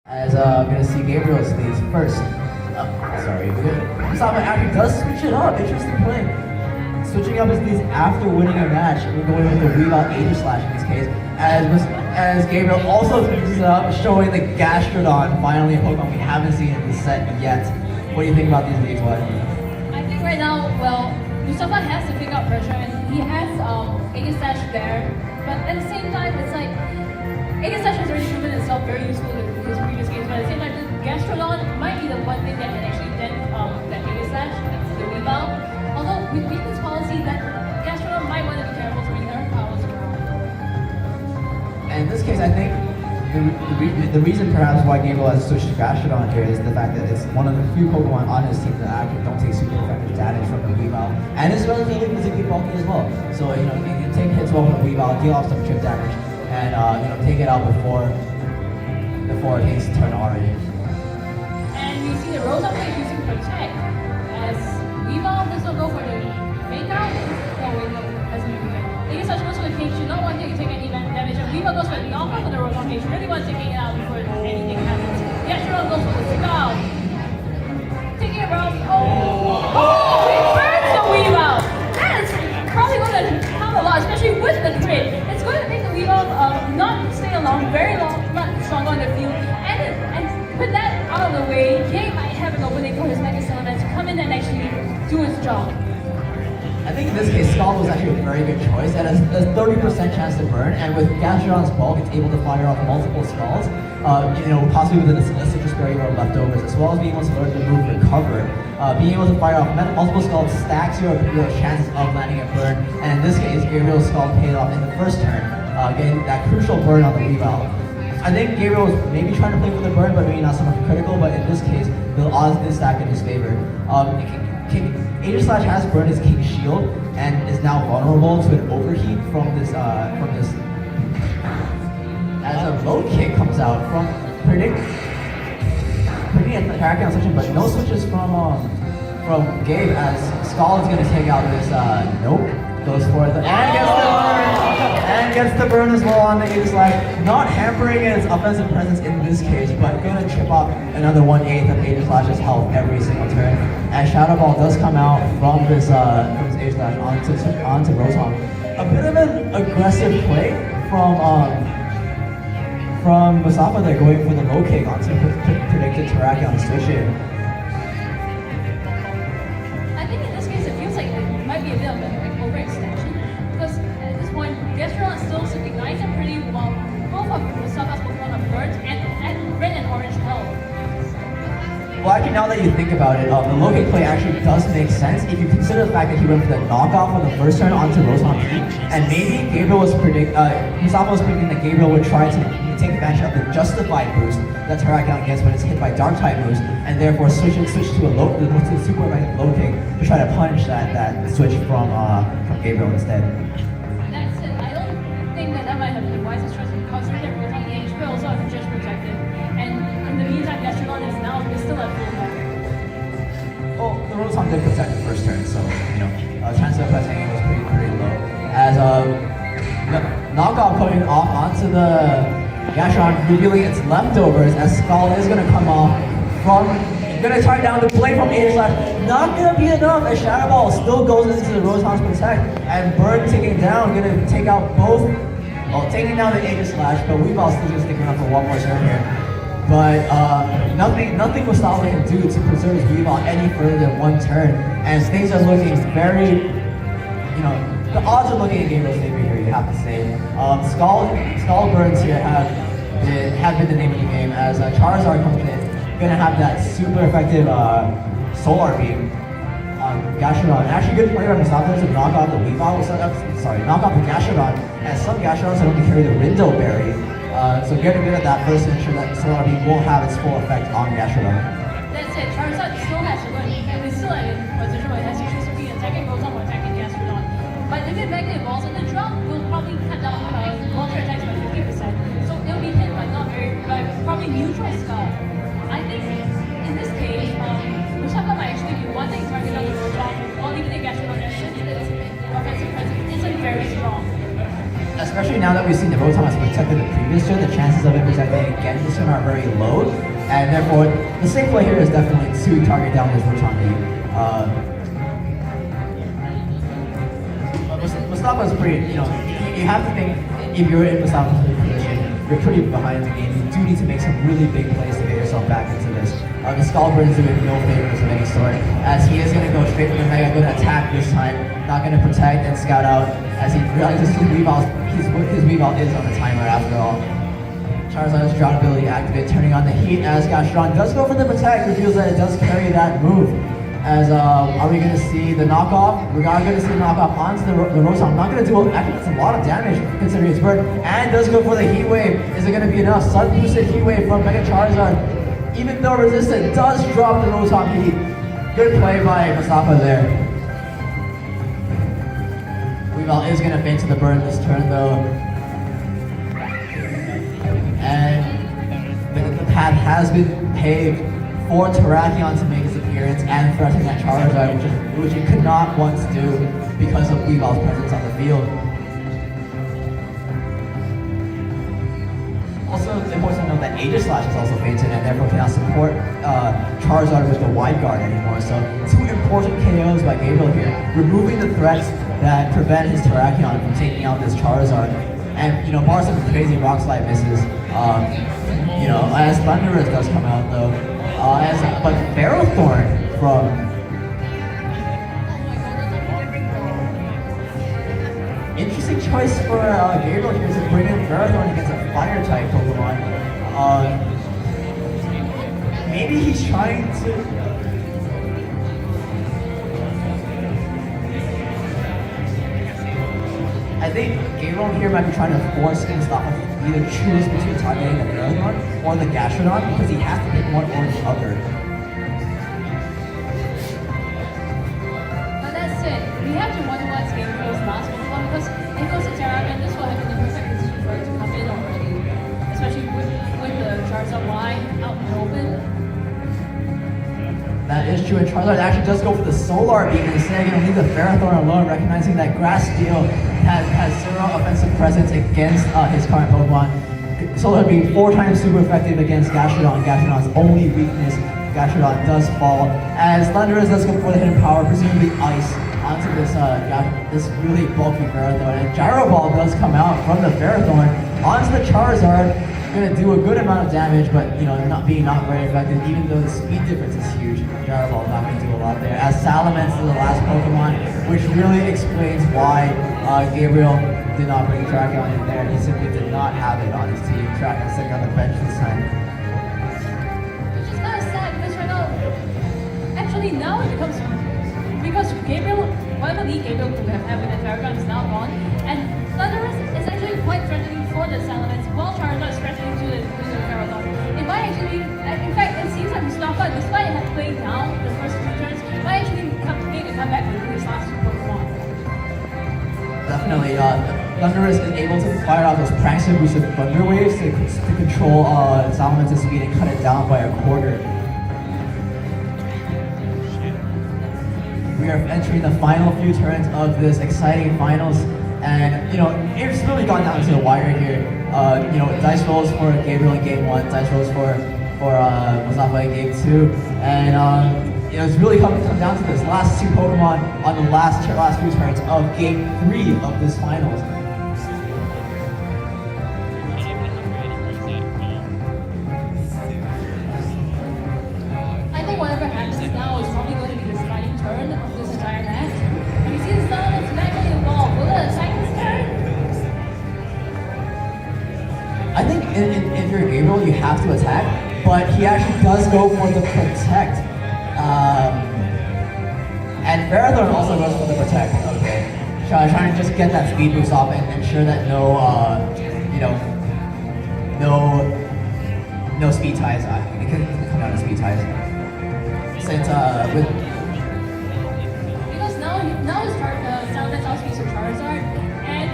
As I'm gonna see Gabriel stage first. Sorry, good. Mustafaa actually does switch it up. Interesting play. Switching up his leads after winning a match. We're going with the rebound Aegis Slash in this case. As Gabriel also switches it up, showing the Gastrodon, finally a Pokemon we haven't seen in the set yet. What do you think about these leads, What? I think right now, well, Mustafaa has to pick up pressure and he has Aegis Slash there. But at the same time, it's like Aegis Slash has already proven itself very useful in his previous games, but at the same time, the Gastrodon might be the one thing that can actually dent that Aegis Slash, the rebound. Although with weakness policy, that Gastrodon might want to be careful to bring her powers around. And in this case, I think the reason perhaps why Gabriel has switched to Gastrodon here is the fact that it's one of the few Pokemon on his team that actually don't take super effective damage from the rebound, and it's relatively physically bulky as well. So you can take hits well from the rebound, deal off some chip damage, and take it out before it takes a turn already. And you see the Rosa play using Protect as rebound. This will go for the fake out. Oh wait, no, doesn't even get. Aegis Slash goes for the cage. You don't want to take any damage. And rebound goes for the knockoff for the Rosa cage. You really want to take it out before anything happens. Gastrodon goes for the scout. Taking it around. Oh, he burns the rebound. That is probably going to help a lot, especially with the crit. It's going to make the rebound not stay along very long, not strong on the field. And with that out of the way, Gabe might have an opening for his Mega Cylinder to come in and actually do his job. I think in this case, Scald was actually a very good choice. It has a 30% chance to burn, and with Gastrodon's bulk, it's able to fire off multiple Scalds, possibly with a Citrus Berry or leftovers, as well as being able to learn the move Recover. Being able to fire off multiple Scalds stacks your chances of landing a burn, and in this case, Gabriel's Scald paid off in the first turn, getting that crucial burn on the rebound. I think Gabriel was maybe trying to play for the burn, but maybe not so much critical, but in this case, the odds did stack in his favor. Aegis Slash has burned his King Shield and is now vulnerable to an overheat from this as a low kick comes out from predicting an attack on switching, but no switches from Gabe as Skull is gonna take out this nope. Goes for the and gets the burn as well on the Aegis Slash, not hampering its offensive presence in this case, but gonna chip off another 1/8 of Aegis Slash's health every single turn. And Shadow Ball does come out from this Aegis Slash onto Rotom. A bit of an aggressive play from Mustafaa there, going for the low kick onto predicted Terrakion on switch in. I think in this case, it feels like it might be a bit of an overextension because at this point, Gastrodon is still sitting nice and pretty well. Both of Mustafaa's Pokemon are burnt and red and orange health. Well, actually, now that you think about it, the low kick play actually does make sense if you consider the fact that he went for the knockoff on the first turn onto Rotom P, and maybe Mustafaa was predicting that Gabriel would try to take advantage of the justified boost that Terrakion gets when it's hit by Dark type moves, and therefore switch to a super effective low kick to try to punish that switch from Gabriel instead. That's it. I don't think that might have been the wisest choice because right there, Rotom Age will also have just protected, and in the meantime, Gastrodon is still at full health. Well, the Rotom did protect the first turn, so chance of pressing it was pretty low. As knockoff coming off onto the Gastrodon, revealing its leftovers, as Skull is going to come off gonna try down the play from Aegis Slash. Not gonna be enough, as Shadow Ball still goes into the Rotom's Protect, and Bird taking down, gonna take out both, taking down the Aegis Slash, but Weavile still just sticking around for one more turn here. But nothing Mustafaa can do to preserve his Weavile any further than one turn, and things are looking very, the odds are looking in Gabriel's favor here, you have to say. Skull Burns here have been the name of the game, as Charizard comes in, gonna have that super effective Solar Beam on Gastrodon. Actually good play by Mustafaa to knock off the Weavile, knock off the Gastrodon, and some Gastrodons are going to carry the Rindo Berry. So getting rid of that first to ensure that Solar Beam won't have its full effect on Gastrodon. That's it, Charizard still has to learn, and it's still in a position where it has to choose to be attacking Rotom or attacking Gastrodon. But if it magnet evolves in the drop, will probably cut down water attacks by 50%. So it'll be hit by probably neutral Skull. I think in this case, Mustafaa might actually be one thing targeted on the Rotom, while leaving the Gastrodon there since its offensive presence isn't very strong. As especially now that we've seen the Rotom has protected the previous turn, the chances of it protecting again this turn are very low, and therefore the safe play here is definitely to target down this Rotom lead. Mustafaa is pretty, you know, you have to think if you're in Mustafaa's position, you're pretty behind the game. You do need to make some really big plays to get yourself back into this. The Scalper is doing no favors of any sort, as he is going to go straight for the Mega, going to attack this time, not going to protect and scout out, as he realizes his Weavile is on the timer after all. Charizard's drought ability activated, turning on the heat as Gastron does go for the protect, reveals that it does carry that move. As are we going to see the knockoff? We are going to see the knockoff onto the Rotom. Not going to do actually it's a lot of damage considering his bird, and does go for the heat wave. Is it going to be enough? Sudden boosted heat wave from Mega Charizard. Even though resistant does drop the Rotom heat. Good play by Mustafaa there. Weavile is going to feint to the burn this turn though. And the path has been paved for Terrakion to make his appearance and threaten that Charizard, which it could not once do because of Weavile's presence on the field. Also, it's important to know that Aegislash is also fainted and therefore cannot support Charizard with the Wide Guard anymore. So, two important KOs by Gabriel here, removing the threats that prevent his Terrakion from taking out this Charizard. And, you know, bar some crazy Rock Slide misses, you know, as Thundurus does come out though. But Ferrothorn from interesting choice for Gabriel here to bring in Ferrothorn against a fire type Pokemon. Maybe he's trying to. I think Gabriel here might be trying to force Mustafaa to either choose between targeting the Ferrothorn or the Gastrodon because he has to pick one or the other. But that's it. We have to wonder what's Gabriel's last Pokemon because it goes to Terra and this will have been the perfect decision for it to come in already. Especially with the Charizard Y out in the open. That is true, and Charizard actually does go for the Solar Beam instead, going to leave the Ferrothorn alone, recognizing that Grass Steel has zero offensive presence against his current Pokemon. Solar Beam 4 times super effective against Gastrodon. Gastrodon's only weakness, Gastrodon does fall, as Thundurus does go for the hidden power, presumably Ice, onto this really bulky Ferrothorn, and Gyro Ball does come out from the Ferrothorn onto the Charizard. Going to do a good amount of damage, but you know, not very effective, even though the speed difference is huge. Gyro Ball not going to do a lot there. As Salamence is the last Pokemon, which really explains why Gabriel did not bring Terrakion in there. He simply did not have it on his team. Terrakion sitting on the bench this time. Which is kind of sad because right now, actually now it becomes because Gabriel, whatever lead Gabriel could have had with the Terrakion is now gone, and Thundurus is actually quite threatening for the Salamence, while Charizard is threatening to the Ferrothorn. It might actually, in fact, it seems like Mustafaa, despite having played down the first 2 turns, might actually make a comeback with his last 2 Pokemon. Definitely, Thundurus is able to fire out those Prankster boosted Thunder Waves to control Salamance's speed and cut it down by a quarter. We are entering the final few turns of this exciting finals, and you know, it's really gone down to the wire here. You know, dice rolls for Gabriel in game 1, dice rolls for Mustafaa in game 2, and you know, it's really come down to this last 2 Pokemon on the last few turns of game 3 of this finals. I think whatever happens now is probably going to be the deciding turn of this entire match. And you see the Salamence magically evolve. Will it attack this turn? I think if you're Gabriel, you have to attack, but he actually does go for the protect. And Ferrothorn also goes for the protect. Okay, trying to just get that speed boost off and ensure that no speed ties. It can come down to speed ties. Since with Because now his Salamence outspeeds to Charizard, and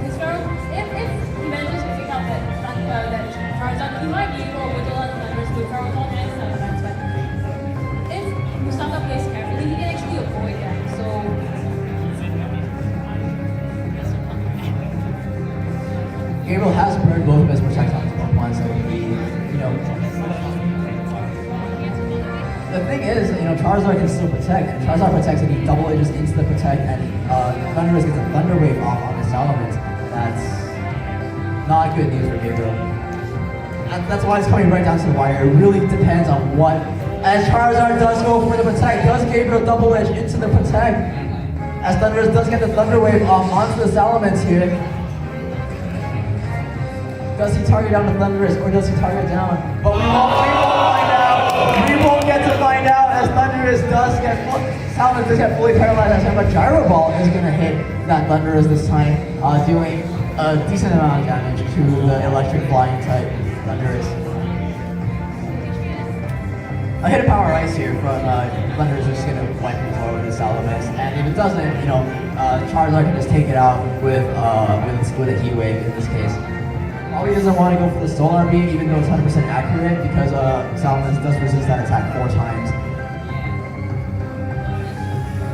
his if he manages to pick out that Charizard, he might be able to whittle out the numbers with Ferrothorn and Salamence, but if Mustafaa plays carefully, he can actually avoid that. So Gabriel has burned both of his protects onto one, so he, you know. The thing is, you know, Charizard can still protect, and Charizard protects and he double edges into the protect, and Thundurus gets a Thunder Wave off on the Salamence. That's not good news for Gabriel. And that's why it's coming right down to the wire. It really depends on what. As Charizard does go for the protect, does Gabriel double edge into the protect? As Thundurus does get the Thunder Wave off onto the Salamence here. Does he target down the Thundurus or does he target down? But we won't find out. We won't get to find out as Thundurus does get Salamence does get fully paralyzed. But Gyro Ball is going to hit that Thundurus this time, doing a decent amount of damage to the electric flying type Thundurus. A hit of Power Ice here from Thundurus is just going to wipe the floor with the Salamence, and if it doesn't, you know, Charizard can just take it out with a Heat Wave in this case. Probably doesn't want to go for the Solar Beam, even though it's 100% accurate, because Salamence does resist that attack 4 times.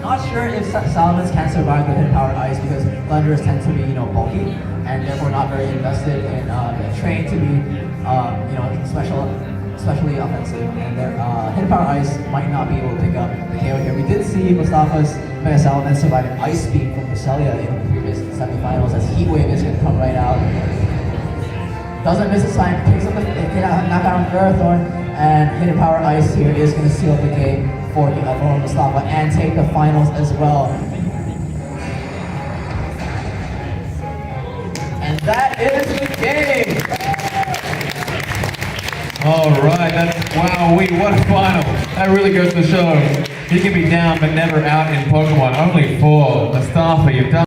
Not sure if Salamence can survive the hit of Power Ice because Thundurus tends to be, you know, bulky and therefore not very invested in trained to be, you know, especially offensive. And their hit of Power Ice might not be able to pick up the KO here. We did see Mustafaa's Mega Salamence survive an Ice Beam from Cresselia in the previous semifinals as Heat Wave is going to come right out. Doesn't miss this time, picks up the knockout on Ferrothorn, and hit of Power Ice here is going to seal the game for Mustafaa and take the finals as well. And that is the game! Alright, wow, what a final. That really goes to show you can be down but never out in Pokemon. Only 4. Mustafaa, you've done